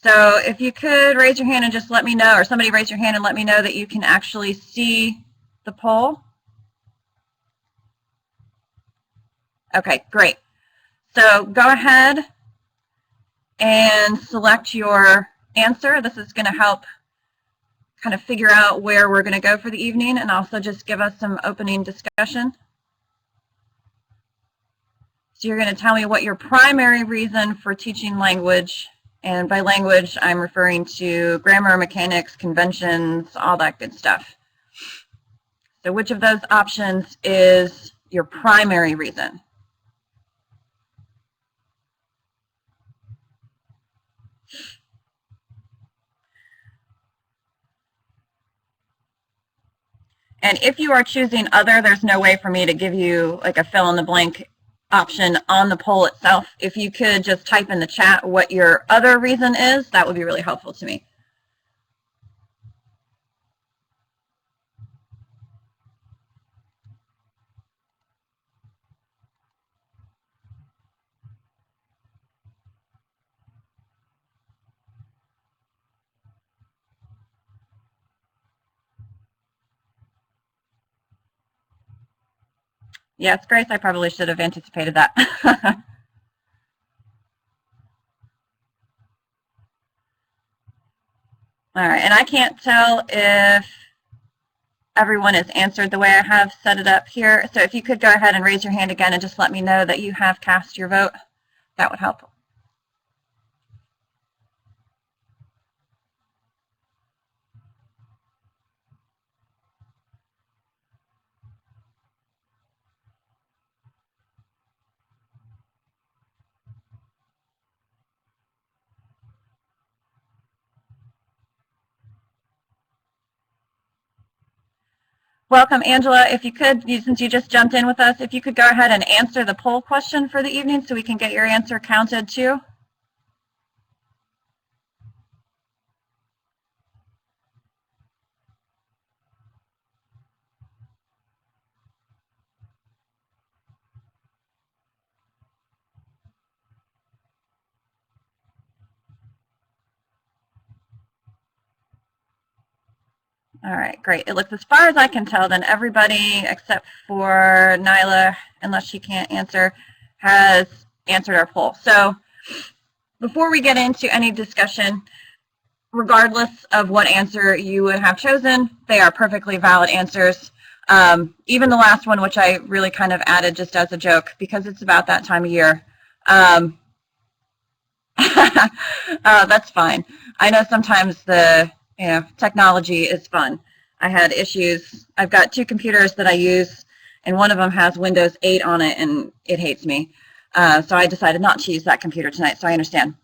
So if you could raise your hand and just let me know, or somebody raise your hand and let me know that you can actually see the poll. Okay, great. So go ahead and select your answer. This is going to help kind of figure out where we're going to go for the evening and also just give us some opening discussion. So you're going to tell me what your primary reason for teaching language, and by language I'm referring to grammar, mechanics, conventions, all that good stuff. So which of those options is your primary reason? And if you are choosing other, there's no way for me to give you like a fill in the blank option on the poll itself. If you could just type in the chat what your other reason is, that would be really helpful to me. Yes, Grace, I probably should have anticipated that. All right, and I can't tell if everyone has answered the way I have set it up here. So if you could go ahead and raise your hand again and just let me know that you have cast your vote, that would help. Welcome, Angela. If you could, since you just jumped in with us, if you could go ahead and answer the poll question for the evening so we can get your answer counted too. All right, great. It looks, as far as I can tell, then everybody except for Nyla, unless she can't answer, has answered our poll. So before we get into any discussion, regardless of what answer you would have chosen, they are perfectly valid answers. Even the last one, which I really kind of added just as a joke because it's about that time of year. That's fine. I know sometimes the technology is fun. I had issues. I've got two computers that I use, and one of them has Windows 8 on it, and it hates me. So I decided not to use that computer tonight, so I understand.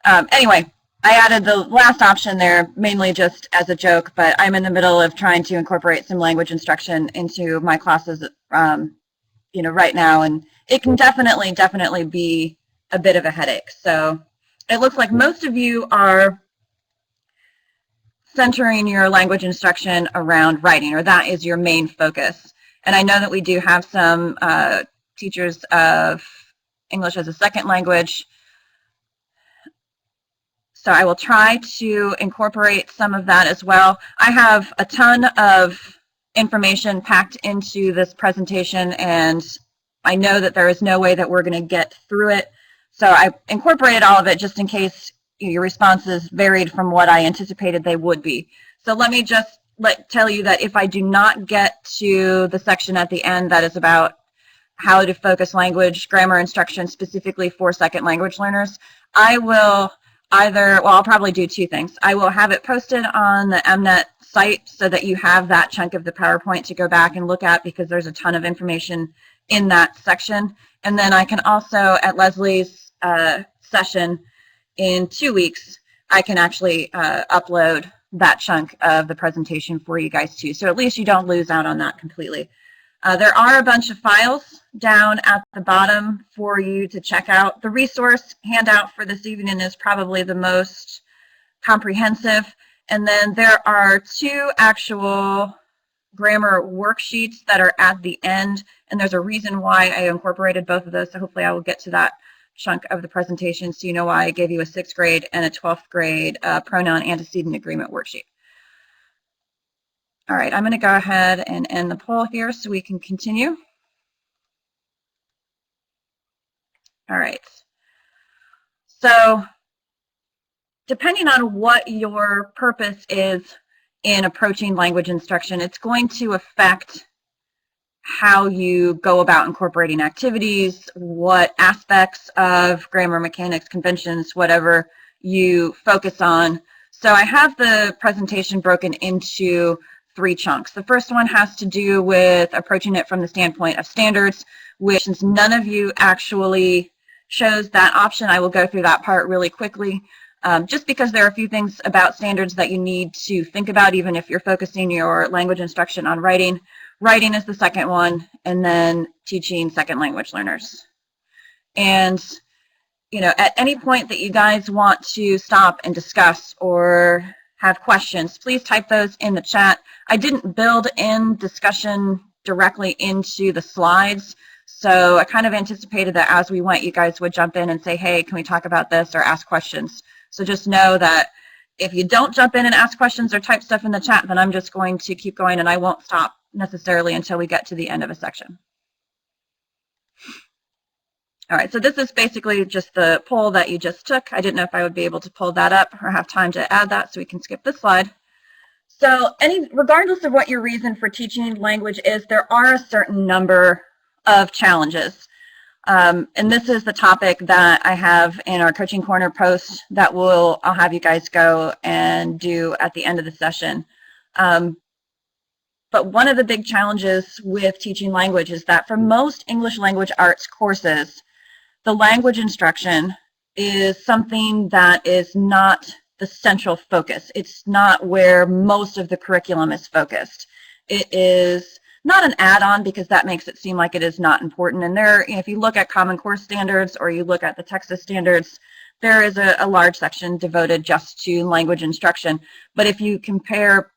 Anyway, I added the last option there mainly just as a joke, but I'm in the middle of trying to incorporate some language instruction into my classes right now, and it can definitely be a bit of a headache. So it looks like most of you are centering your language instruction around writing, or that is your main focus. And I know that we do have some teachers of English as a second language, so I will try to incorporate some of that as well. I have a ton of information packed into this presentation, and I know that there is no way that we're going to get through it. So I incorporated all of it just in case your responses varied from what I anticipated they would be. So let me just tell you that if I do not get to the section at the end that is about how to focus language grammar instruction specifically for second language learners, I will I'll probably do two things. I will have it posted on the mNET site so that you have that chunk of the PowerPoint to go back and look at, because there's a ton of information in that section. And then I can also, at Leslie's session in 2 weeks, I can actually upload that chunk of the presentation for you guys too. So at least you don't lose out on that completely. There are a bunch of files down at the bottom for you to check out. The resource handout for this evening is probably the most comprehensive. And then there are two actual grammar worksheets that are at the end. And there's a reason why I incorporated both of those. So hopefully I will get to that chunk of the presentation, so you know why I gave you a 6th grade and a 12th grade pronoun antecedent agreement worksheet. All right, I'm going to go ahead and end the poll here so we can continue. All right. So depending on what your purpose is in approaching language instruction, it's going to affect how you go about incorporating activities, what aspects of grammar, mechanics, conventions, whatever you focus on. So I have the presentation broken into 3 chunks. The first one has to do with approaching it from the standpoint of standards, which since none of you actually chose that option, I will go through that part really quickly. Just because there are a few things about standards that you need to think about, even if you're focusing your language instruction on writing. Writing is the second one, and then teaching second language learners. And, you know, at any point that you guys want to stop and discuss or have questions, please type those in the chat. I didn't build in discussion directly into the slides, so I kind of anticipated that as we went, you guys would jump in and say, hey, can we talk about this, or ask questions. So just know that if you don't jump in and ask questions or type stuff in the chat, then I'm just going to keep going and I won't stop necessarily until we get to the end of a section. All right, so this is basically just the poll that you just took. I didn't know if I would be able to pull that up or have time to add that, so we can skip this slide. So regardless of what your reason for teaching language is, there are a certain number of challenges. And this is the topic that I have in our Coaching Corner post that I'll have you guys go and do at the end of the session. But one of the big challenges with teaching language is that for most English language arts courses, the language instruction is something that is not the central focus. It's not where most of the curriculum is focused. It is not an add-on, because that makes it seem like it is not important. And there, if you look at Common Core standards or you look at the Texas standards, there is a large section devoted just to language instruction. But if you compare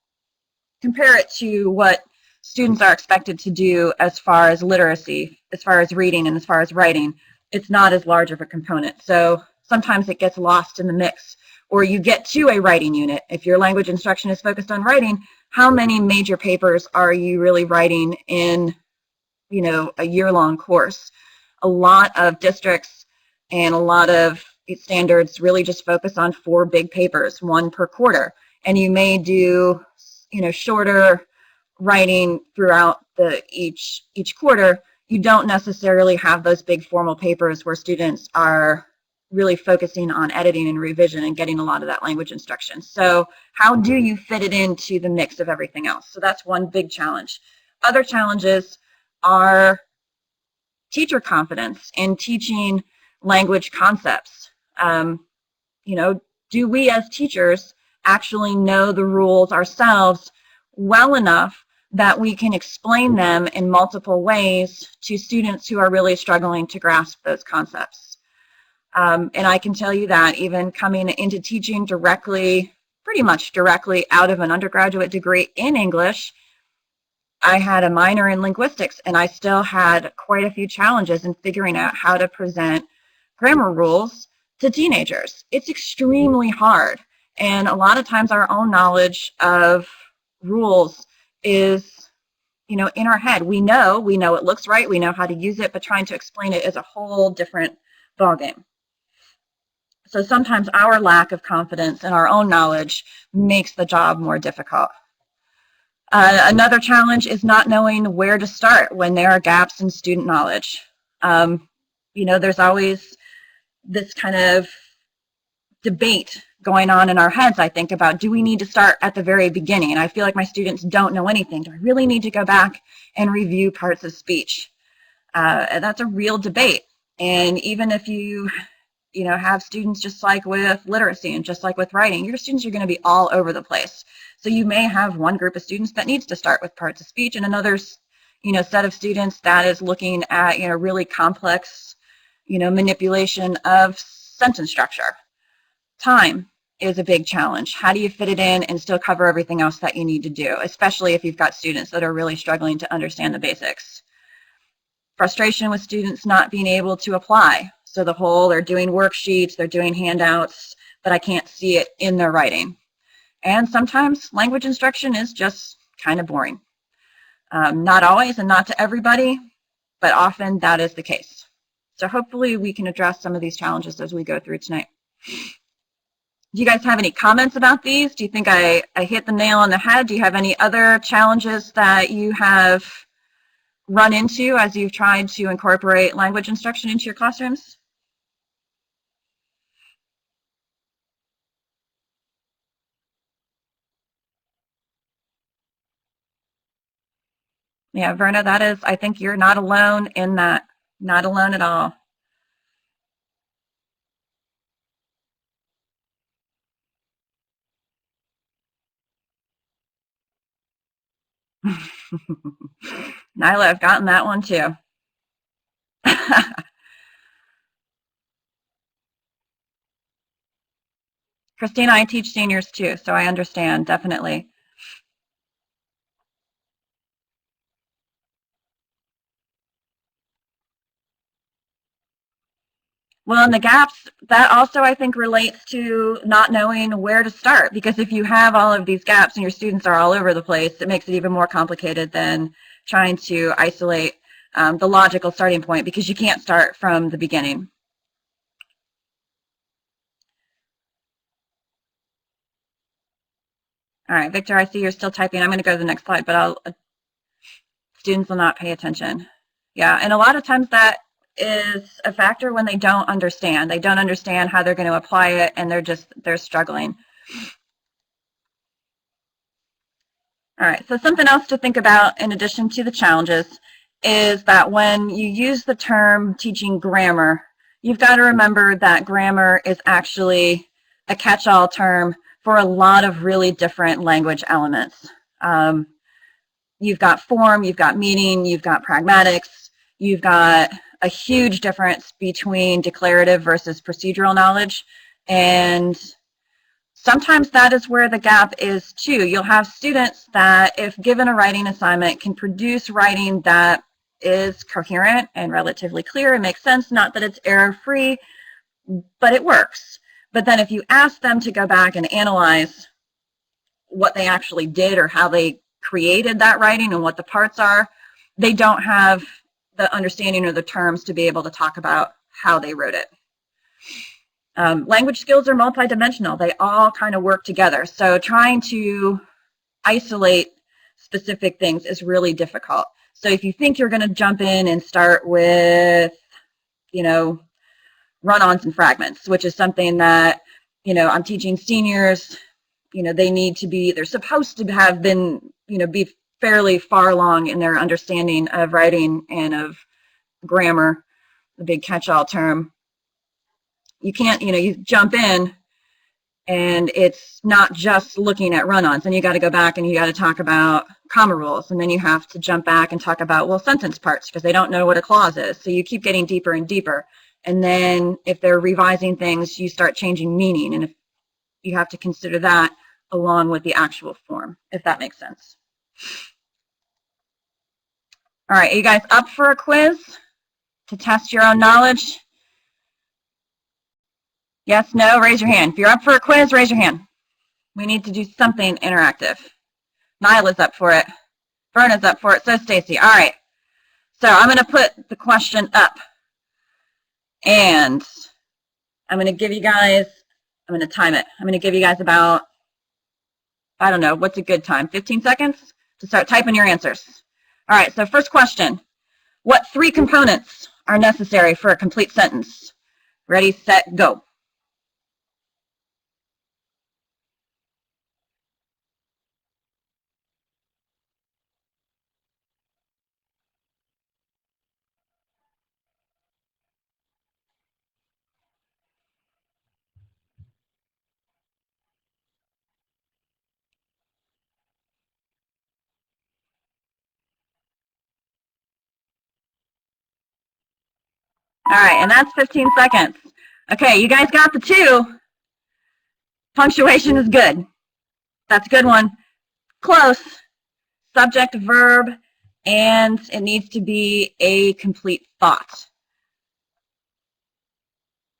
it to what students are expected to do as far as literacy, as far as reading, and as far as writing, it's not as large of a component. So sometimes it gets lost in the mix. Or you get to a writing unit. If your language instruction is focused on writing, how many major papers are you really writing in, you know, a year-long course? A lot of districts and a lot of standards really just focus on 4 big papers, 1 per quarter. And you may do, you know, shorter writing throughout each quarter. You don't necessarily have those big formal papers where students are really focusing on editing and revision and getting a lot of that language instruction. So how do you fit it into the mix of everything else? So that's one big challenge. Other challenges are teacher confidence in teaching language concepts. You know, do we as teachers actually know the rules ourselves well enough that we can explain them in multiple ways to students who are really struggling to grasp those concepts? And I can tell you that even coming into teaching directly, pretty much directly out of an undergraduate degree in English, I had a minor in linguistics, and I still had quite a few challenges in figuring out how to present grammar rules to teenagers. It's extremely hard, and a lot of times our own knowledge of rules is, you know, in our head. We know it looks right, we know how to use it, but trying to explain it is a whole different ballgame. So sometimes our lack of confidence in our own knowledge makes the job more difficult. Another challenge is not knowing where to start when there are gaps in student knowledge. You know, there's always this kind of debate going on in our heads, I think, about, do we need to start at the very beginning? And I feel like my students don't know anything. Do I really need to go back and review parts of speech? And that's a real debate. And even if you know, have students just like with literacy and just like with writing, your students are going to be all over the place. So you may have one group of students that needs to start with parts of speech and another, you know, set of students that is looking at, you know, really complex, you know, manipulation of sentence structure. Time is a big challenge. How do you fit it in and still cover everything else that you need to do, especially if you've got students that are really struggling to understand the basics? Frustration with students not being able to apply. So the whole, they're doing worksheets, they're doing handouts, but I can't see it in their writing. And sometimes language instruction is just kind of boring. Not always and not to everybody, but often that is the case. So hopefully we can address some of these challenges as we go through tonight. Do you guys have any comments about these? Do you think I hit the nail on the head? Do you have any other challenges that you have run into as you've tried to incorporate language instruction into your classrooms? Yeah, Verna, that is, I think you're not alone in that. Not alone at all. Nyla, I've gotten that one too. Christina, I teach seniors too, so I understand, definitely. Well, and the gaps, that also I think relates to not knowing where to start, because if you have all of these gaps and your students are all over the place, it makes it even more complicated than trying to isolate the logical starting point, because you can't start from the beginning. All right, Victor, I see you're still typing. I'm going to go to the next slide, but students will not pay attention. Yeah, and a lot of times that is a factor when they don't understand. They don't understand how they're going to apply it, and they're struggling. All right, so something else to think about in addition to the challenges is that when you use the term teaching grammar, you've got to remember that grammar is actually a catch-all term for a lot of really different language elements. You've got form, you've got meaning, you've got pragmatics, you've got a huge difference between declarative versus procedural knowledge, and sometimes that is where the gap is too. You'll have students that, if given a writing assignment, can produce writing that is coherent and relatively clear and makes sense, not that it's error-free, but it works. But then if you ask them to go back and analyze what they actually did or how they created that writing and what the parts are, they don't have the understanding or the terms to be able to talk about how they wrote it. Language skills are multidimensional. They all kind of work together. So trying to isolate specific things is really difficult. So if you think you're going to jump in and start with, run-ons and fragments, which is something that, I'm teaching seniors, they need to be, they're supposed to have been, be fairly far along in their understanding of writing and of grammar, the big catch-all term. You can't, you jump in and it's not just looking at run-ons. And you got to go back and you got to talk about comma rules. And then you have to jump back and talk about, well, sentence parts, because they don't know what a clause is. So you keep getting deeper and deeper. And then if they're revising things, you start changing meaning. And if you have to consider that along with the actual form, if that makes sense. All right, are you guys up for a quiz to test your own knowledge? Yes, no, raise your hand. If you're up for a quiz, raise your hand. We need to do something interactive. Nyla's up for it. Verna's up for it. So Stacy. All right. So I'm going to put the question up. And I'm going to give you guys, I'm going to time it. I'm going to give you guys about, I don't know, what's a good time? 15 seconds to start typing your answers. All right. So first question. What 3 components are necessary for a complete sentence? Ready, set, go. All right, and that's 15 seconds. Okay, you guys got the 2. Punctuation is good. That's a good one. Close. Subject, verb, and it needs to be a complete thought.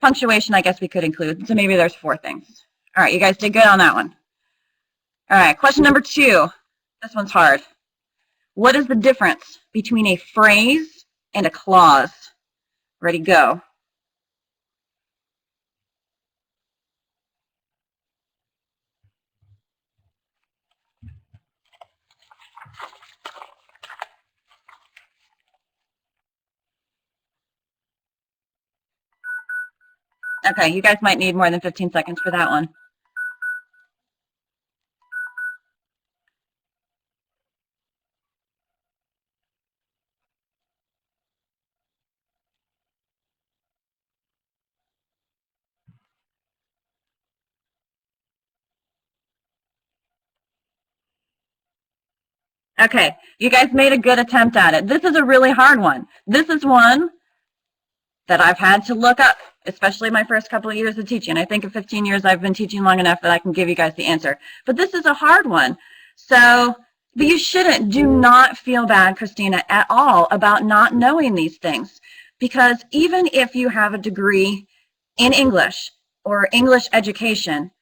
punctuation, I guess we could include. So maybe there's 4 things. All right, you guys did good on that one. All right, question number 2. This one's hard. What is the difference between a phrase and a clause? Ready, go. Okay, you guys might need more than 15 seconds for that one. Okay, you guys made a good attempt at it. This is a really hard one. This is one that I've had to look up, especially my first couple of years of teaching. I think in 15 years I've been teaching long enough that I can give you guys the answer. But this is a hard one. So, but you shouldn't. Do not feel bad, Christina, at all about not knowing these things. Because even if you have a degree in English or English education,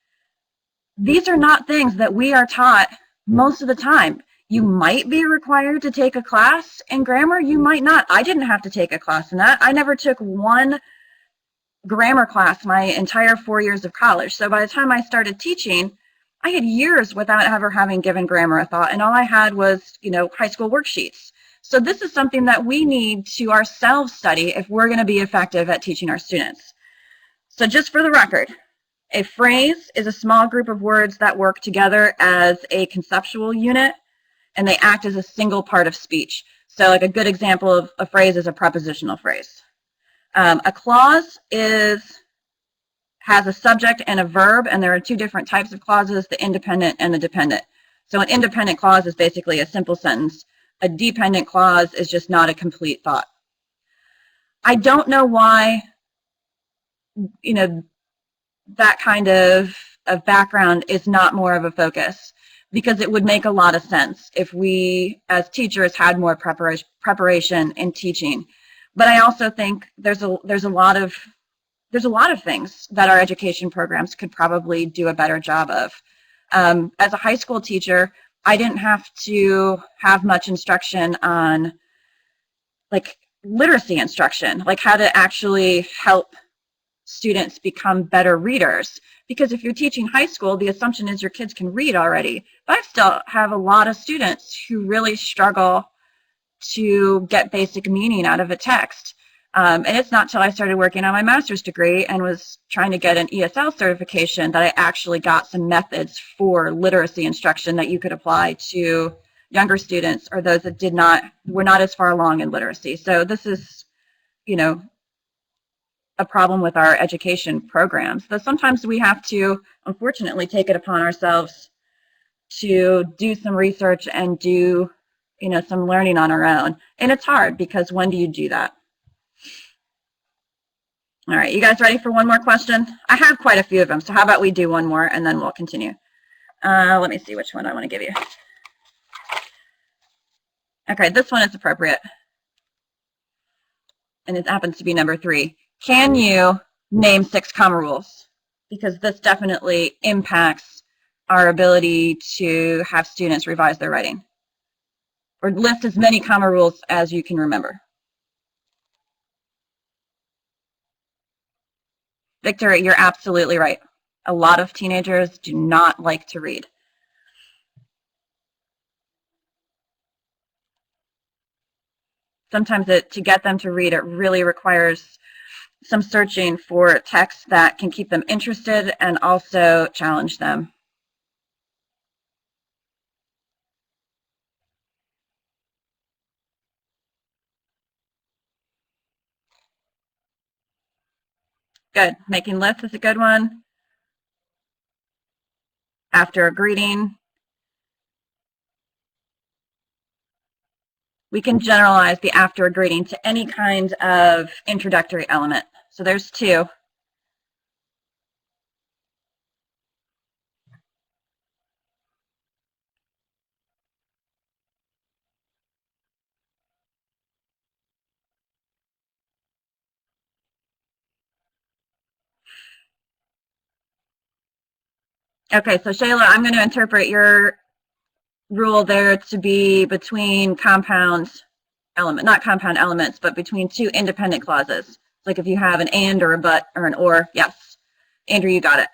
these are not things that we are taught most of the time. You might be required to take a class in grammar. You might not. I didn't have to take a class in that. I never took one grammar class my entire 4 years of college. So by the time I started teaching, I had years without ever having given grammar a thought, and all I had was, high school worksheets. So this is something that we need to ourselves study if we're going to be effective at teaching our students. So just for the record, a phrase is a small group of words that work together as a conceptual unit, and they act as a single part of speech. So like a good example of a phrase is a prepositional phrase. A clause has a subject and a verb, and there are 2 different types of clauses, the independent and the dependent. So an independent clause is basically a simple sentence. A dependent clause is just not a complete thought. I don't know why, that kind of background is not more of a focus, because it would make a lot of sense if we as teachers had more preparation in teaching. But I also think there's a lot of things that our education programs could probably do a better job of. As a high school teacher, I didn't have to have much instruction on like literacy instruction, like how to actually help students become better readers. Because if you're teaching high school, the assumption is your kids can read already. But I still have a lot of students who really struggle to get basic meaning out of a text. And it's not till I started working on my master's degree and was trying to get an ESL certification that I actually got some methods for literacy instruction that you could apply to younger students or those that were not as far along in literacy. So this is, a problem with our education programs. So sometimes we have to, unfortunately, take it upon ourselves to do some research and do, some learning on our own. And it's hard because when do you do that? All right, you guys ready for one more question? I have quite a few of them, so how about we do one more and then we'll continue. Let me see which one I want to give you. Okay, this one is appropriate. And it happens to be number 3. Can you name 6 comma rules? Because this definitely impacts our ability to have students revise their writing. Or list as many comma rules as you can remember. Victor, you're absolutely right. A lot of teenagers do not like to read. Sometimes to get them to read, it really requires some searching for text that can keep them interested and also challenge them. Good. Making lists is a good one. After a greeting, we can generalize the after a greeting to any kind of introductory element. So there's 2. Okay, so Shayla, I'm going to interpret your rule there to be between not compound elements, but between two independent clauses. Like if you have an and or a but or an or, yes. Andrew, you got it.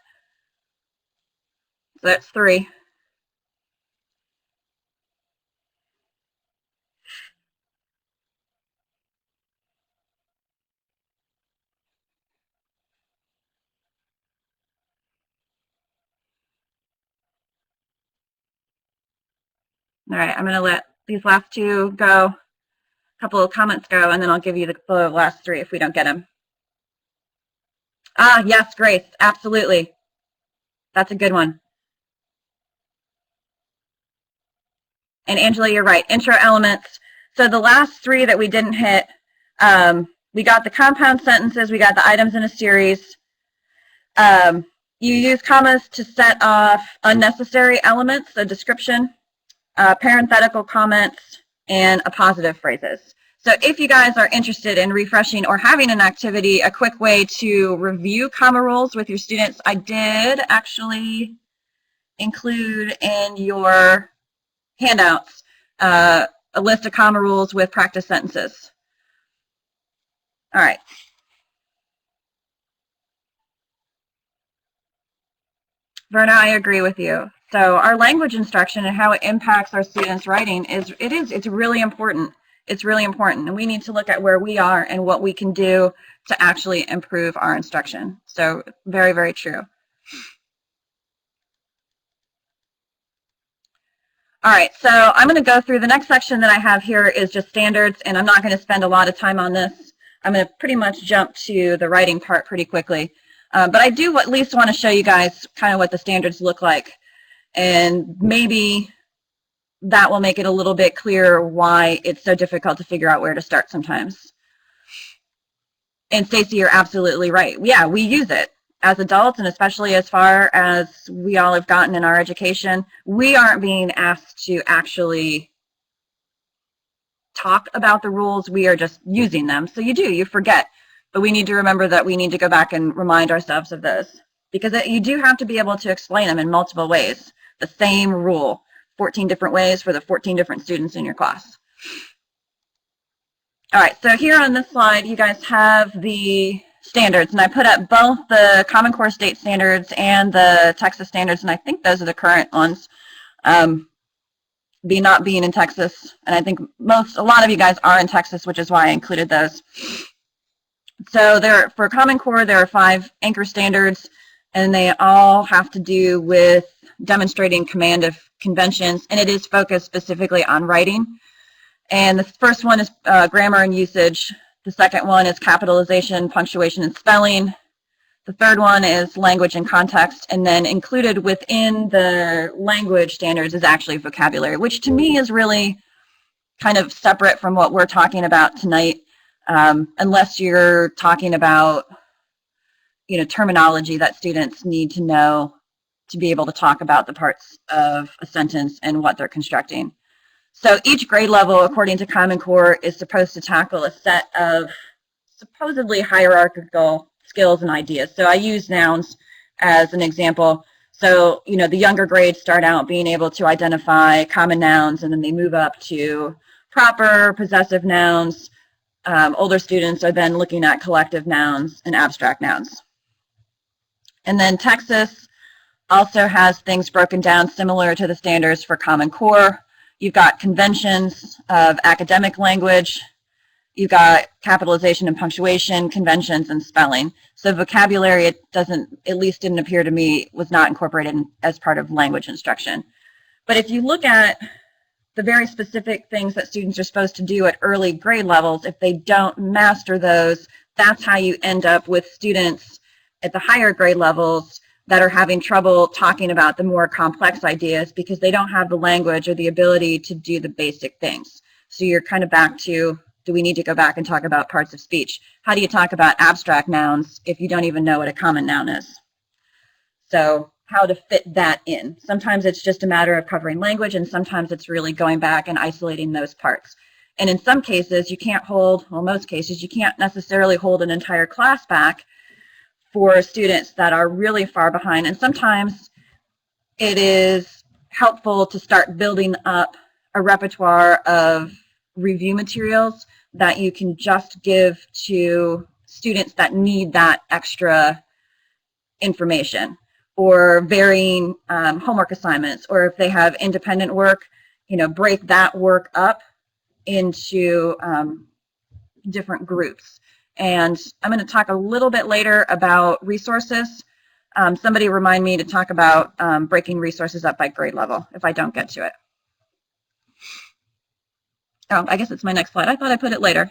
So that's 3. All right, I'm going to let these last 2 go, a couple of comments go, and then I'll give you the last 3 if we don't get them. Ah, yes, Grace, absolutely. That's a good one. And Angela, you're right, intro elements. So the last 3 that we didn't hit, we got the compound sentences, we got the items in a series. You use commas to set off unnecessary elements, so description, parenthetical comments, and appositive phrases. So if you guys are interested in refreshing or having an activity, a quick way to review comma rules with your students, I did actually include in your handouts a list of comma rules with practice sentences. All right. Verna, I agree with you. So our language instruction and how it impacts our students' writing it's really important. It's really important, and we need to look at where we are and what we can do to actually improve our instruction. So very, very true. All right, so I'm going to go through the next section that I have here is just standards, and I'm not going to spend a lot of time on this. I'm going to pretty much jump to the writing part pretty quickly. But I do at least want to show you guys kind of what the standards look like, and maybe that will make it a little bit clearer why it's so difficult to figure out where to start sometimes. And Stacy, you're absolutely right. Yeah, we use it as adults, and especially as far as we all have gotten in our education, we aren't being asked to actually talk about the rules. We are just using them. So you forget. But we need to remember that we need to go back and remind ourselves of those, because you do have to be able to explain them in multiple ways. The same rule, 14 different ways for the 14 different students in your class. All right, so here on this slide, you guys have the standards, and I put up both the Common Core state standards and the Texas standards, and I think those are the current ones. Not being in Texas, and I think a lot of you guys are in Texas, which is why I included those. So for Common Core, there are 5 anchor standards, and they all have to do with demonstrating command of conventions, and it is focused specifically on writing. And the first one is grammar and usage. The second one is capitalization, punctuation, and spelling. The third one is language and context, and then included within the language standards is actually vocabulary, which to me is really kind of separate from what we're talking about tonight, unless you're talking about, terminology that students need to know to be able to talk about the parts of a sentence and what they're constructing. So each grade level, according to Common Core, is supposed to tackle a set of supposedly hierarchical skills and ideas. So I use nouns as an example. So, the younger grades start out being able to identify common nouns, and then they move up to proper, possessive nouns. Older students are then looking at collective nouns and abstract nouns. And then Texas also has things broken down similar to the standards for Common Core. You've got conventions of academic language. You've got capitalization and punctuation, conventions, and spelling. So vocabulary, at least didn't appear to me, was not incorporated as part of language instruction. But if you look at the very specific things that students are supposed to do at early grade levels, if they don't master those, that's how you end up with students at the higher grade levels that are having trouble talking about the more complex ideas because they don't have the language or the ability to do the basic things. So you're kind of back to, do we need to go back and talk about parts of speech? How do you talk about abstract nouns if you don't even know what a common noun is? So how to fit that in. Sometimes it's just a matter of covering language, and sometimes it's really going back and isolating those parts. And in some cases, most cases, you can't necessarily hold an entire class back for students that are really far behind. And sometimes it is helpful to start building up a repertoire of review materials that you can just give to students that need that extra information, or varying homework assignments, or if they have independent work, break that work up into different groups. And I'm going to talk a little bit later about resources. Somebody remind me to talk about breaking resources up by grade level if I don't get to it. Oh, I guess it's my next slide. I thought I put it later.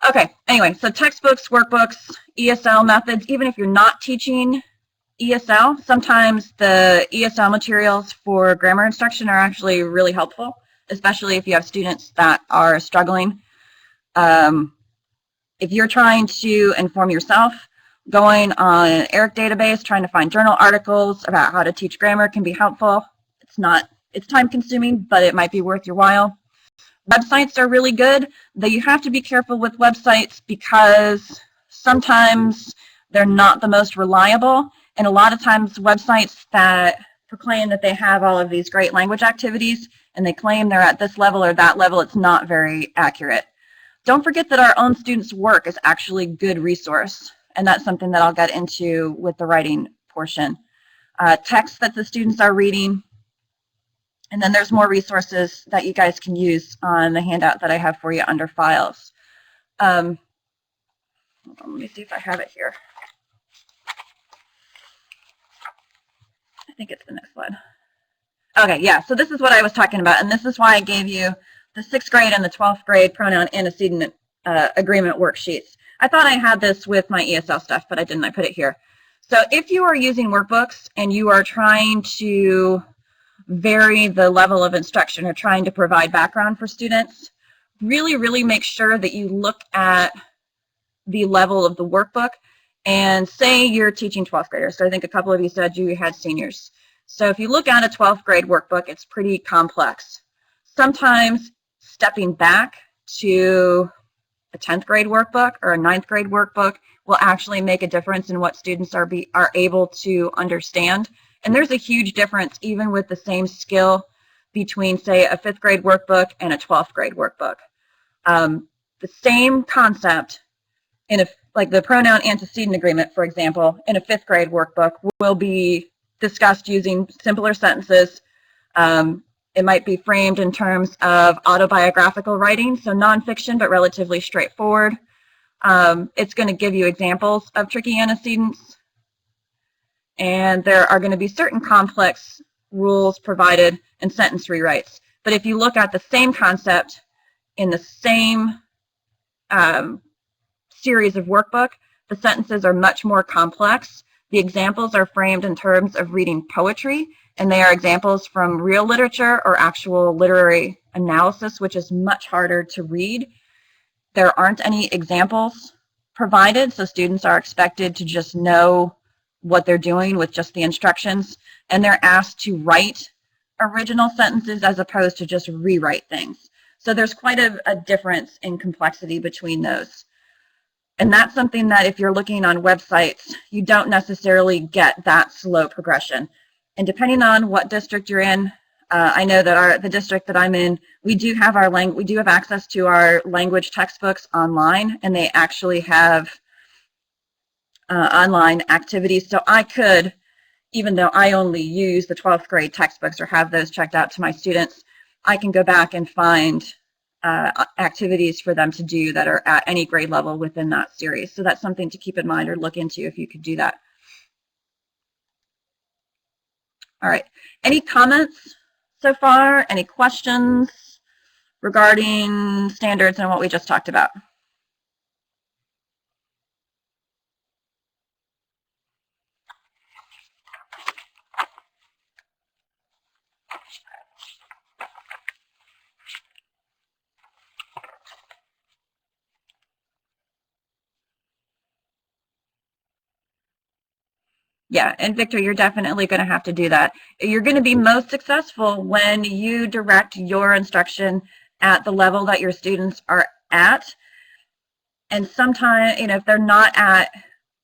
Okay, anyway, so textbooks, workbooks, ESL methods, even if you're not teaching ESL, sometimes the ESL materials for grammar instruction are actually really helpful, especially if you have students that are struggling. If you're trying to inform yourself, going on an ERIC database, trying to find journal articles about how to teach grammar can be helpful. It's time consuming, but it might be worth your while. Websites are really good, though you have to be careful with websites because sometimes they're not the most reliable, and a lot of times websites that proclaim that they have all of these great language activities and they claim they're at this level or that level, it's not very accurate. Don't forget that our own students' work is actually a good resource, and that's something that I'll get into with the writing portion. Text that the students are reading. And then there's more resources that you guys can use on the handout that I have for you under files. Hold on, let me see if I have it here. I think it's the next slide. Okay, yeah, so this is what I was talking about, and this is why I gave you the 6th grade and the 12th grade pronoun antecedent agreement worksheets. I thought I had this with my ESL stuff, but I didn't. I put it here. So if you are using workbooks and you are trying to vary the level of instruction or trying to provide background for students, really make sure that you look at the level of the workbook. And say you're teaching 12th graders. So I think a couple of you said you had seniors. So if you look at a 12th grade workbook, it's pretty complex. Sometimes stepping back to a 10th grade workbook or a 9th grade workbook will actually make a difference in what students are able to understand. And there's a huge difference even with the same skill between, say, a 5th grade workbook and a 12th grade workbook. The same concept in like the pronoun antecedent agreement, for example, in a 5th grade workbook will be discussed using simpler sentences. It might be framed in terms of autobiographical writing, so nonfiction, but relatively straightforward. It's going to give you examples of tricky antecedents. And there are going to be certain complex rules provided and sentence rewrites. But if you look at the same concept in the same series of workbook, the sentences are much more complex. The examples are framed in terms of reading poetry, and they are examples from real literature or actual literary analysis, which is much harder to read. There aren't any examples provided, so students are expected to just know what they're doing with just the instructions, and they're asked to write original sentences as opposed to just rewrite things. So there's quite a difference in complexity between those. And that's something that if you're looking on websites, you don't necessarily get that slow progression. And depending on what district you're in, I know that the district that I'm in, we do have access to our language textbooks online, and they actually have online activities. So I could, even though I only use the 12th grade textbooks or have those checked out to my students, I can go back and find activities for them to do that are at any grade level within that series. So that's something to keep in mind or look into if you could do that. All right, any comments so far? Any questions regarding standards and what we just talked about? Yeah, and Victor, you're definitely going to have to do that. You're going to be most successful when you direct your instruction at the level that your students are at. And sometimes, if they're not at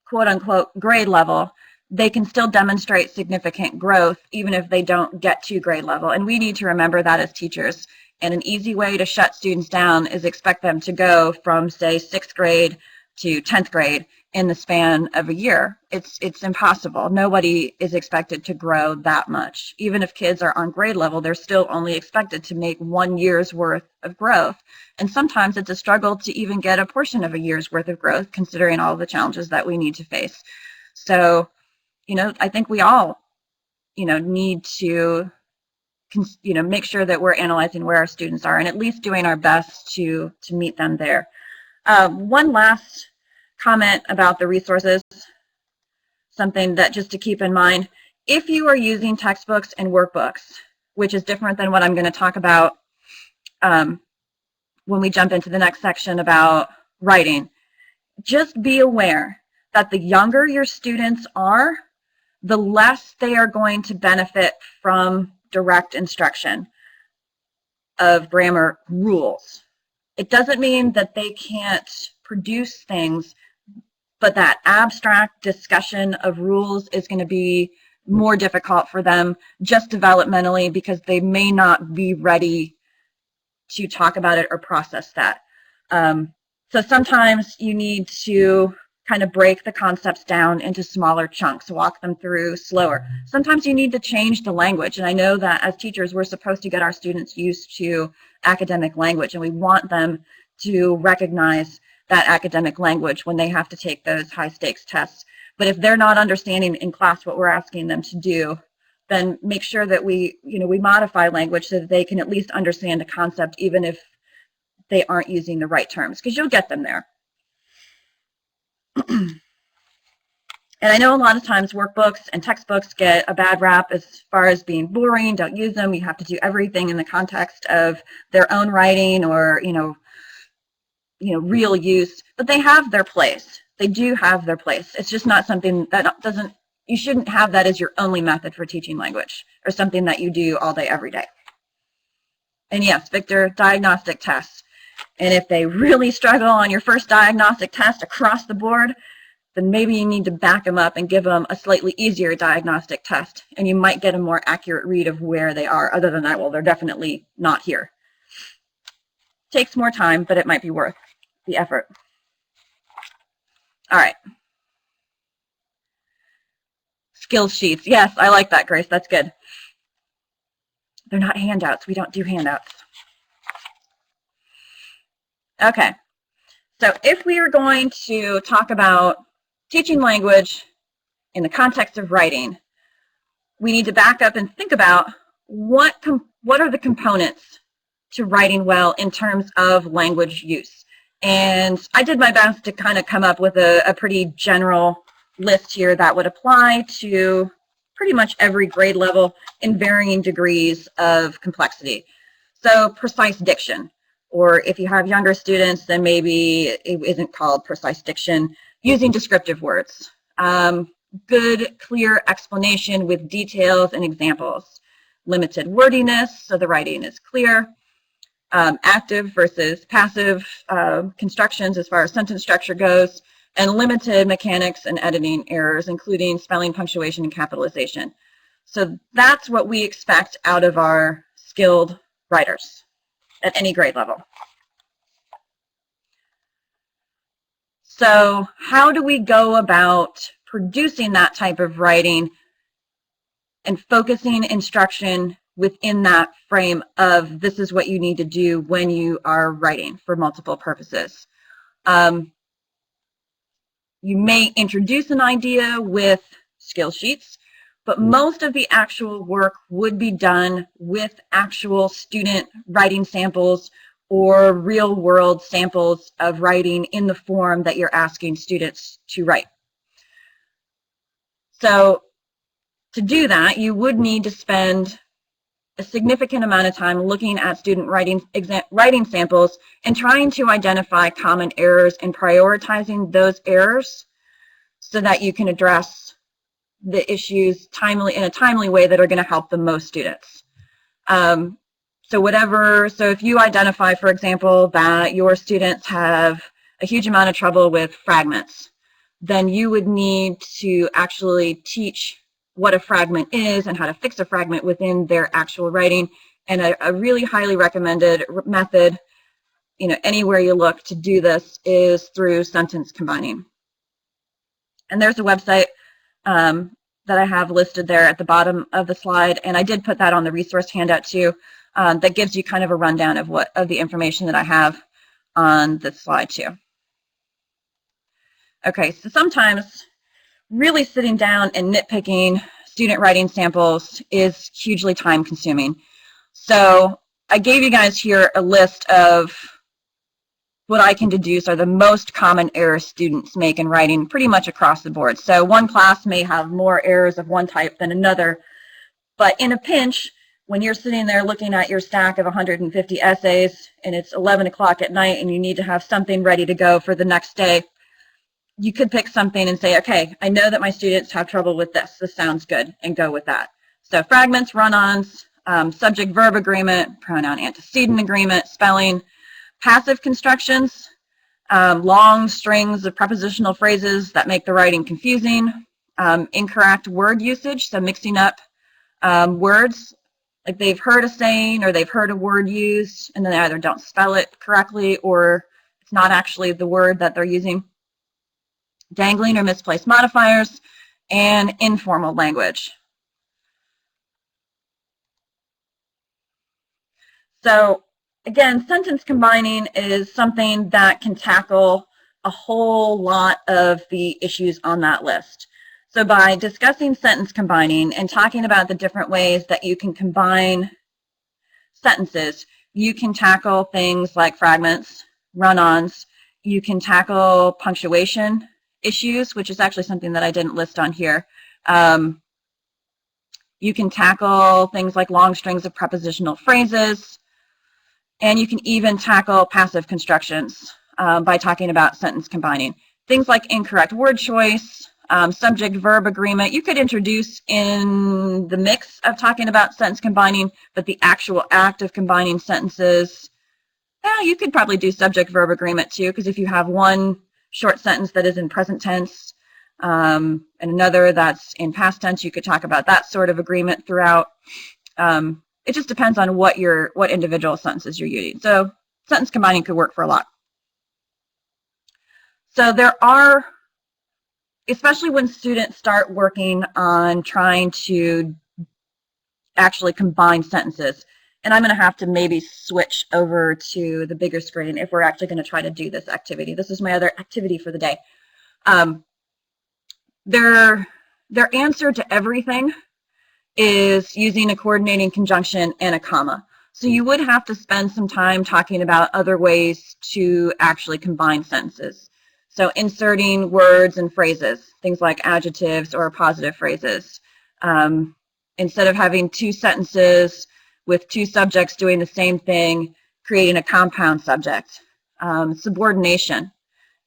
quote unquote grade level, they can still demonstrate significant growth even if they don't get to grade level. And we need to remember that as teachers. And an easy way to shut students down is expect them to go from, say, 6th grade to 10th grade in the span of a year. It's impossible. Nobody is expected to grow that much. Even if kids are on grade level, they're still only expected to make 1 year's worth of growth. And sometimes it's a struggle to even get a portion of a year's worth of growth, considering all the challenges that we need to face. So, I think we all, need to, make sure that we're analyzing where our students are and at least doing our best to meet them there. One last comment about the resources, something that just to keep in mind. If you are using textbooks and workbooks, which is different than what I'm going to talk about when we jump into the next section about writing, just be aware that the younger your students are, the less they are going to benefit from direct instruction of grammar rules. It doesn't mean that they can't produce things, but that abstract discussion of rules is going to be more difficult for them just developmentally because they may not be ready to talk about it or process that. So sometimes you need to kind of break the concepts down into smaller chunks, walk them through slower. Sometimes you need to change the language. And I know that as teachers, we're supposed to get our students used to academic language, and we want them to recognize that academic language when they have to take those high stakes tests. But if they're not understanding in class what we're asking them to do, then make sure that we modify language so that they can at least understand the concept, even if they aren't using the right terms, because you'll get them there. And I know a lot of times workbooks and textbooks get a bad rap as far as being boring, don't use them, you have to do everything in the context of their own writing or, real use, but they have their place. They do have their place. It's just not something that you shouldn't have that as your only method for teaching language or something that you do all day, every day. And yes, Victor, diagnostic tests. And if they really struggle on your first diagnostic test across the board, then maybe you need to back them up and give them a slightly easier diagnostic test, and you might get a more accurate read of where they are. Other than that, well, they're definitely not here. Takes more time, but it might be worth the effort. All right. Skills sheets. Yes, I like that, Grace. That's good. They're not handouts. We don't do handouts. Okay. So if we are going to talk about teaching language in the context of writing, we need to back up and think about what are the components to writing well in terms of language use. And I did my best to kind of come up with a pretty general list here that would apply to pretty much every grade level in varying degrees of complexity. So precise diction, or if you have younger students, then maybe it isn't called precise diction, using descriptive words. Good, clear explanation with details and examples. Limited wordiness, so the writing is clear. Active versus passive constructions as far as sentence structure goes, and limited mechanics and editing errors, including spelling, punctuation, and capitalization. So that's what we expect out of our skilled writers at any grade level. So how do we go about producing that type of writing and focusing instruction within that frame of this is what you need to do when you are writing for multiple purposes? You may introduce an idea with skill sheets, but most of the actual work would be done with actual student writing samples or real world samples of writing in the form that you're asking students to write. So to do that, you would need to spend a significant amount of time looking at student writing samples and trying to identify common errors and prioritizing those errors so that you can address the issues in a timely way that are going to help the most students. So if you identify, for example, that your students have a huge amount of trouble with fragments, then you would need to actually teach what a fragment is and how to fix a fragment within their actual writing. And a really highly recommended method, anywhere you look to do this, is through sentence combining. And there's a website that I have listed there at the bottom of the slide, and I did put that on the resource handout too. That gives you kind of a rundown of the information that I have on this slide too. Okay, so sometimes really sitting down and nitpicking student writing samples is hugely time consuming. So I gave you guys here a list of what I can deduce are the most common errors students make in writing pretty much across the board. So one class may have more errors of one type than another, but in a pinch, when you're sitting there looking at your stack of 150 essays and it's 11 o'clock at night and you need to have something ready to go for the next day, you could pick something and say, okay, I know that my students have trouble with this. This sounds good, and go with that. So fragments, run-ons, subject-verb agreement, pronoun-antecedent agreement, spelling, passive constructions, long strings of prepositional phrases that make the writing confusing, incorrect word usage, so mixing up words, like they've heard a saying or they've heard a word used and then they either don't spell it correctly or it's not actually the word that they're using, dangling or misplaced modifiers, and informal language. So again, sentence combining is something that can tackle a whole lot of the issues on that list. So by discussing sentence combining and talking about the different ways that you can combine sentences, you can tackle things like fragments, run-ons, you can tackle punctuation issues, which is actually something that I didn't list on here. You can tackle things like long strings of prepositional phrases, and you can even tackle passive constructions by talking about sentence combining. Things like incorrect word choice, subject-verb agreement, you could introduce in the mix of talking about sentence combining, but the actual act of combining sentences, you could probably do subject-verb agreement too, because if you have one short sentence that is in present tense and another that's in past tense, you could talk about that sort of agreement throughout. It just depends on what individual sentences you're using. So sentence combining could work for a lot. So there are, especially when students start working on trying to actually combine sentences, and I'm going to have to maybe switch over to the bigger screen if we're actually going to try to do this activity. This is my other activity for the day. Their answer to everything is using a coordinating conjunction and a comma. So you would have to spend some time talking about other ways to actually combine sentences. So inserting words and phrases, things like adjectives or positive phrases. Instead of having two sentences with two subjects doing the same thing, creating a compound subject. Subordination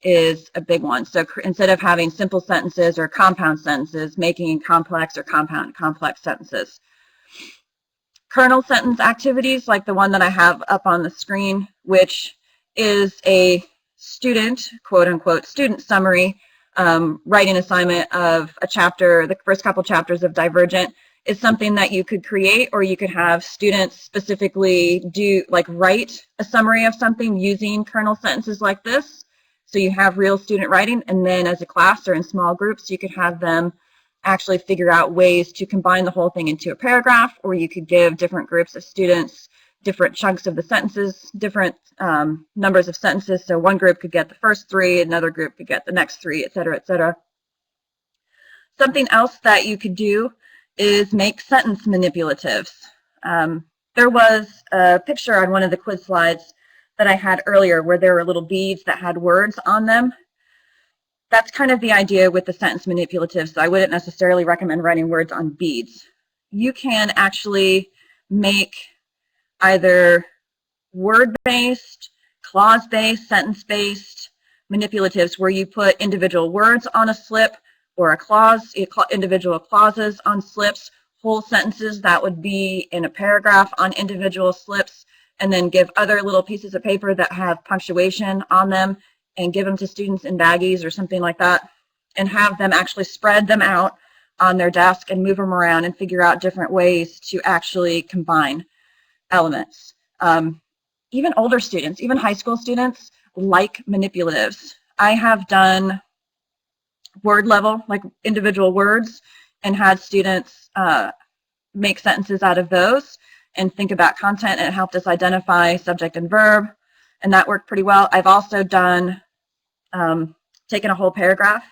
is a big one. So instead of having simple sentences or compound sentences, making complex or compound complex sentences. Kernel sentence activities like the one that I have up on the screen, which is a student, quote unquote, student summary, writing assignment of a chapter, the first couple chapters of Divergent, is something that you could create, or you could have students specifically write a summary of something using kernel sentences like this. So you have real student writing, and then as a class or in small groups, you could have them actually figure out ways to combine the whole thing into a paragraph, or you could give different groups of students different chunks of the sentences, different numbers of sentences. So one group could get the first three, another group could get the next three, et cetera, et cetera. Something else that you could do is make sentence manipulatives. There was a picture on one of the quiz slides that I had earlier where there were little beads that had words on them. That's kind of the idea with the sentence manipulatives. So I wouldn't necessarily recommend writing words on beads. You can actually make either word-based, clause-based, sentence-based manipulatives where you put individual words on a slip or a clause, individual clauses on slips, whole sentences that would be in a paragraph on individual slips, and then give other little pieces of paper that have punctuation on them and give them to students in baggies or something like that. and have them actually spread them out on their desk and move them around and figure out different ways to actually combine elements. Even older students, even high school students, like manipulatives. I have done word level, like individual words, and had students make sentences out of those and think about content, and it helped us identify subject and verb, and that worked pretty well. I've also done taken a whole paragraph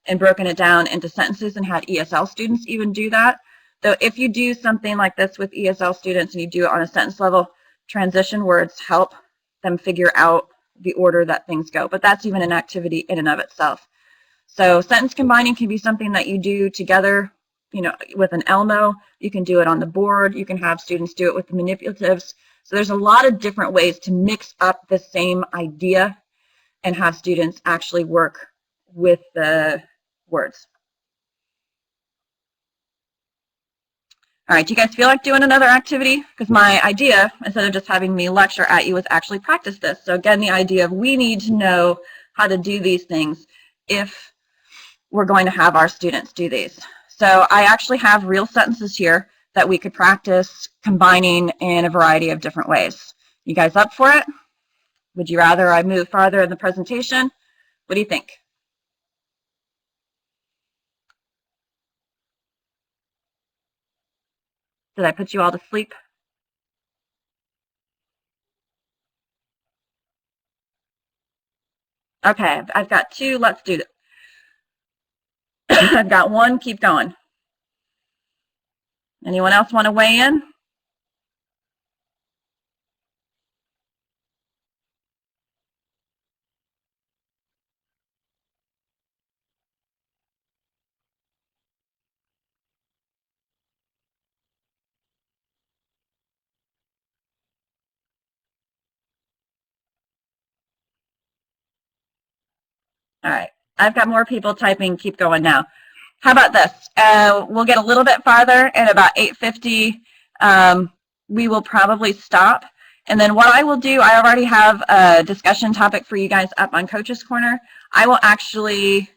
and broken it down into sentences and had ESL students even do that. So if you do something like this with ESL students and you do it on a sentence level, transition words help them figure out the order that things go, but that's even an activity in and of itself. So sentence combining can be something that you do together, you know, with an Elmo. You can do it on the board. You can have students do it with the manipulatives. So there's a lot of different ways to mix up the same idea and have students actually work with the words. All right, do you guys feel like doing another activity? Because my idea, instead of just having me lecture at you, was actually practice this. So again, the idea of we need to know how to do these things if we're going to have our students do these. So I actually have real sentences here that we could practice combining in a variety of different ways. You guys up for it? Would you rather I move farther in the presentation? What do you think? Did I put you all to sleep? Okay, I've got two. Let's do it. I've got one. Keep going. Anyone else want to weigh in? All right, I've got more people typing. Keep going now. How about this? We'll get a little bit farther, and about 8:50, we will probably stop. And then what I will do, I already have a discussion topic for you guys up on Coach's Corner. I will actually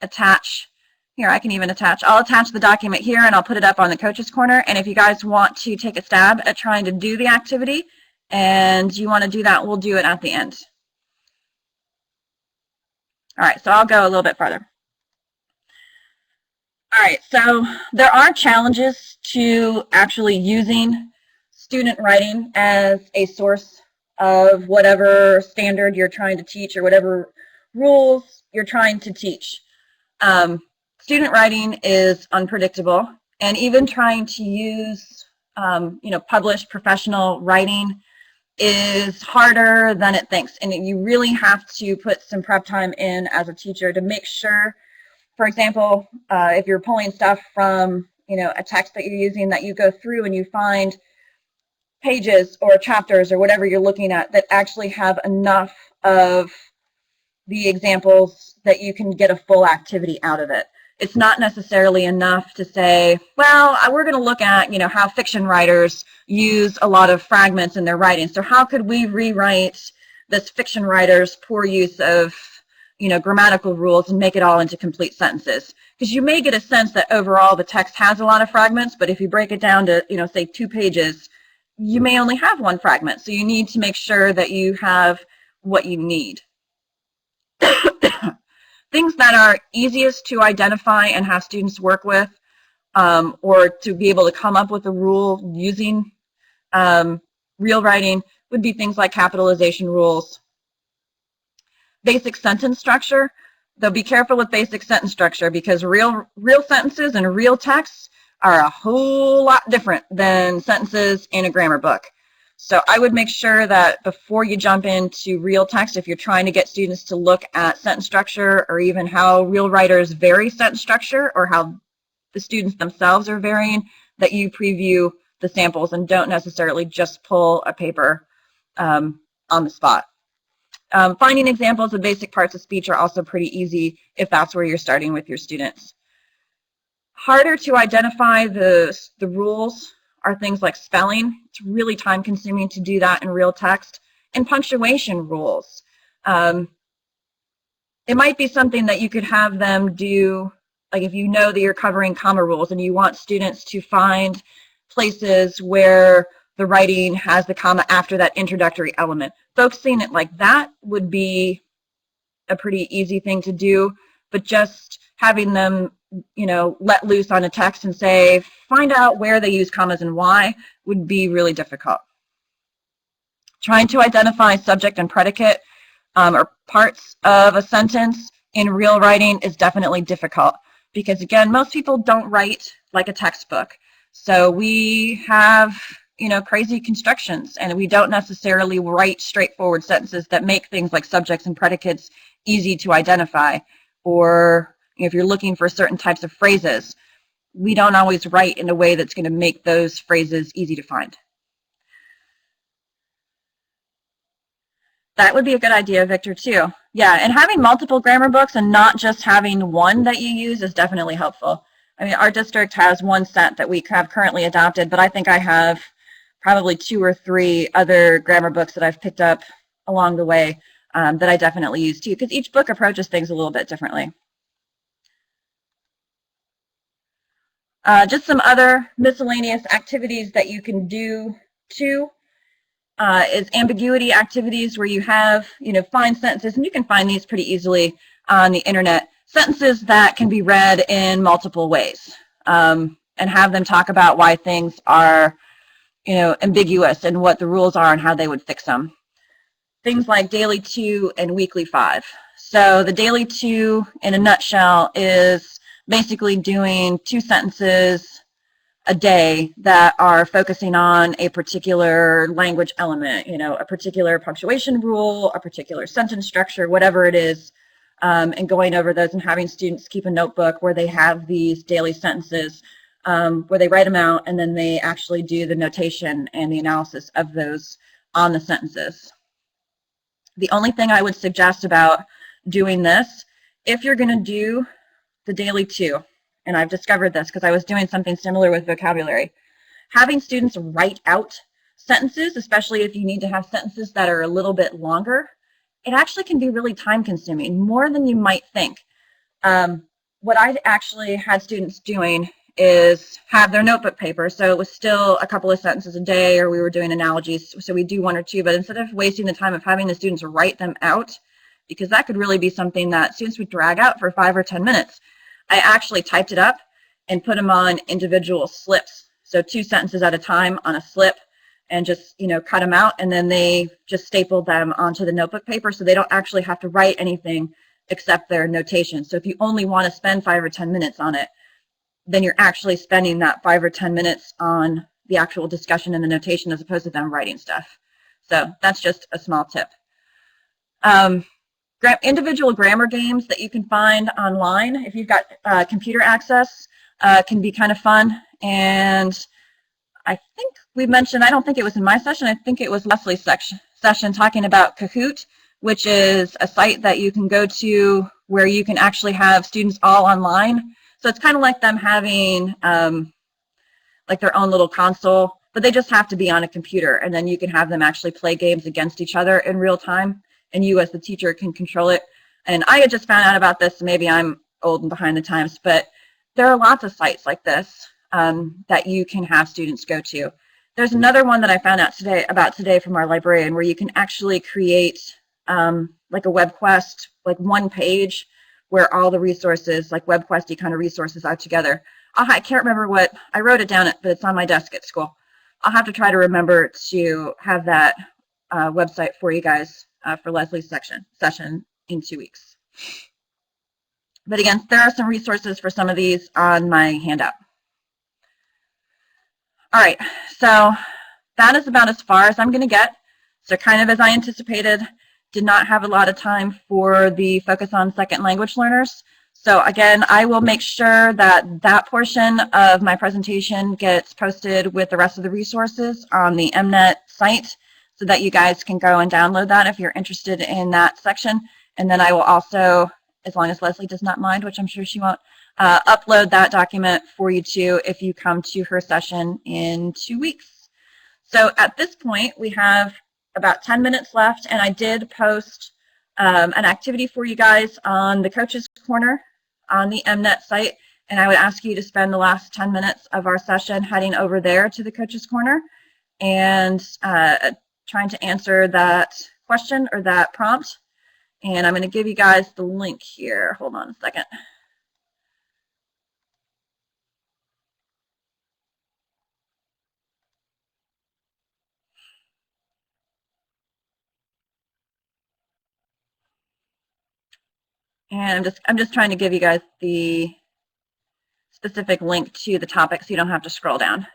attach, here I can even attach, I'll attach the document here and I'll put it up on the Coach's Corner. And if you guys want to take a stab at trying to do the activity and you want to do that, we'll do it at the end. All right, so I'll go a little bit farther. All right, so there are challenges to actually using student writing as a source of whatever standard you're trying to teach or whatever rules you're trying to teach. Student writing is unpredictable, and even trying to use published professional writing is harder than it thinks, and you really have to put some prep time in as a teacher to make sure. For example, if you're pulling stuff from a text that you're using, that you go through and you find pages or chapters or whatever you're looking at that actually have enough of the examples that you can get a full activity out of it. It's not necessarily enough to say, well, we're going to look at how fiction writers use a lot of fragments in their writing. So how could we rewrite this fiction writer's poor use of grammatical rules and make it all into complete sentences? Because you may get a sense that overall the text has a lot of fragments, but if you break it down to, say 2 pages, you may only have 1 fragment. So you need to make sure that you have what you need. Things that are easiest to identify and have students work with, or to be able to come up with a rule using real writing, would be things like capitalization rules. Basic sentence structure, though be careful with basic sentence structure, because real sentences and real texts are a whole lot different than sentences in a grammar book. So I would make sure that before you jump into real text, if you're trying to get students to look at sentence structure, or even how real writers vary sentence structure, or how the students themselves are varying, that you preview the samples and don't necessarily just pull a paper on the spot. Finding examples of basic parts of speech are also pretty easy if that's where you're starting with your students. Harder to identify the rules are things like spelling. It's really time consuming to do that in real text. And punctuation rules. it might be something that you could have them do, like if you know that you're covering comma rules and you want students to find places where the writing has the comma after that introductory element. Focusing it like that would be a pretty easy thing to do, but just having them, let loose on a text and say, find out where they use commas and why would be really difficult. Trying to identify subject and predicate or parts of a sentence in real writing is definitely difficult because, again, most people don't write like a textbook. So we have, crazy constructions, and we don't necessarily write straightforward sentences that make things like subjects and predicates easy to identify. Or if you're looking for certain types of phrases, we don't always write in a way that's going to make those phrases easy to find. That would be a good idea, Victor, too. Yeah, and having multiple grammar books and not just having one that you use is definitely helpful. I mean, our district has one set that we have currently adopted, but I think I have probably 2 or 3 other grammar books that I've picked up along the way that I definitely use too, because each book approaches things a little bit differently. Just some other miscellaneous activities that you can do too is ambiguity activities where you have, find sentences, and you can find these pretty easily on the internet, sentences that can be read in multiple ways, and have them talk about why things are, ambiguous and what the rules are and how they would fix them. Things like daily 2 and weekly 5. So the daily 2, in a nutshell, is basically doing 2 sentences a day that are focusing on a particular language element, a particular punctuation rule, a particular sentence structure, whatever it is, and going over those and having students keep a notebook where they have these daily sentences, where they write them out and then they actually do the notation and the analysis of those on the sentences. The only thing I would suggest about doing this, if you're going to do the daily 2, and I've discovered this because I was doing something similar with vocabulary, having students write out sentences, especially if you need to have sentences that are a little bit longer, it actually can be really time consuming, more than you might think. What I actually had students doing is have their notebook paper, so it was still a couple of sentences a day, or we were doing analogies, so we do 1 or 2, but instead of wasting the time of having the students write them out, because that could really be something that students would drag out for 5 or 10 minutes, I actually typed it up and put them on individual slips, so 2 sentences at a time on a slip, and just cut them out, and then they just stapled them onto the notebook paper, so they don't actually have to write anything except their notation. So if you only want to spend 5 or 10 minutes on it, then you're actually spending that 5 or 10 minutes on the actual discussion and the notation as opposed to them writing stuff. So that's just a small tip. Individual grammar games that you can find online, if you've got computer access, can be kind of fun. And I think we mentioned, I don't think it was in my session, I think it was Leslie's session talking about Kahoot, which is a site that you can go to where you can actually have students all online. So it's kind of like them having like their own little console, but they just have to be on a computer, and then you can have them actually play games against each other in real time, and you as the teacher can control it. And I had just found out about this, maybe I'm old and behind the times, but there are lots of sites like this that you can have students go to. There's another one that I found out today from our librarian, where you can actually create like a web quest, like 1 page where all the resources, like WebQuest-y kind of resources, are together. I can't remember what, I wrote it down, but it's on my desk at school. I'll have to try to remember to have that website for you guys for Leslie's session in 2 weeks. But again, there are some resources for some of these on my handout. All right, so that is about as far as I'm going to get. So kind of as I anticipated, did not have a lot of time for the focus on second language learners. So again, I will make sure that that portion of my presentation gets posted with the rest of the resources on the mNET site so that you guys can go and download that if you're interested in that section. And then I will also, as long as Leslie does not mind, which I'm sure she won't, upload that document for you too if you come to her session in 2 weeks. So at this point, we have about 10 minutes left, and I did post an activity for you guys on the Coaches Corner on the mNET site, and I would ask you to spend the last 10 minutes of our session heading over there to the Coaches Corner and trying to answer that question or that prompt. And I'm going to give you guys the link here. Hold on a second. And I'm just trying to give you guys the specific link to the topic so you don't have to scroll down.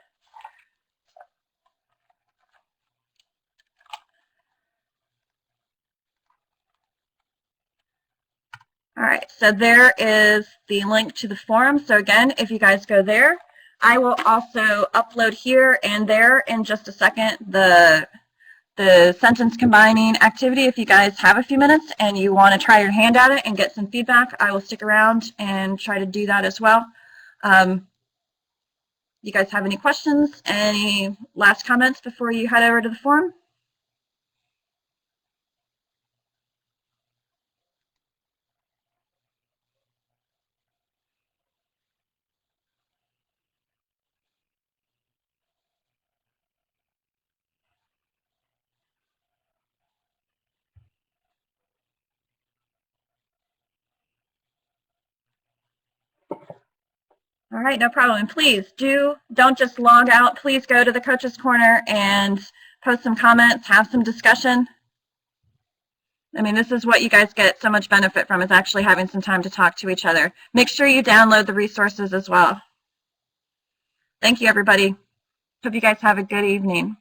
All right, so there is the link to the forum. So again, if you guys go there, I will also upload here and there in just a second the sentence combining activity. If you guys have a few minutes and you want to try your hand at it and get some feedback, I will stick around and try to do that as well. You guys have any questions, any last comments before you head over to the forum? All right, no problem. And please don't just log out. Please go to the Coaches Corner and post some comments, have some discussion. I mean, this is what you guys get so much benefit from, is actually having some time to talk to each other. Make sure you download the resources as well. Thank you, everybody. Hope you guys have a good evening.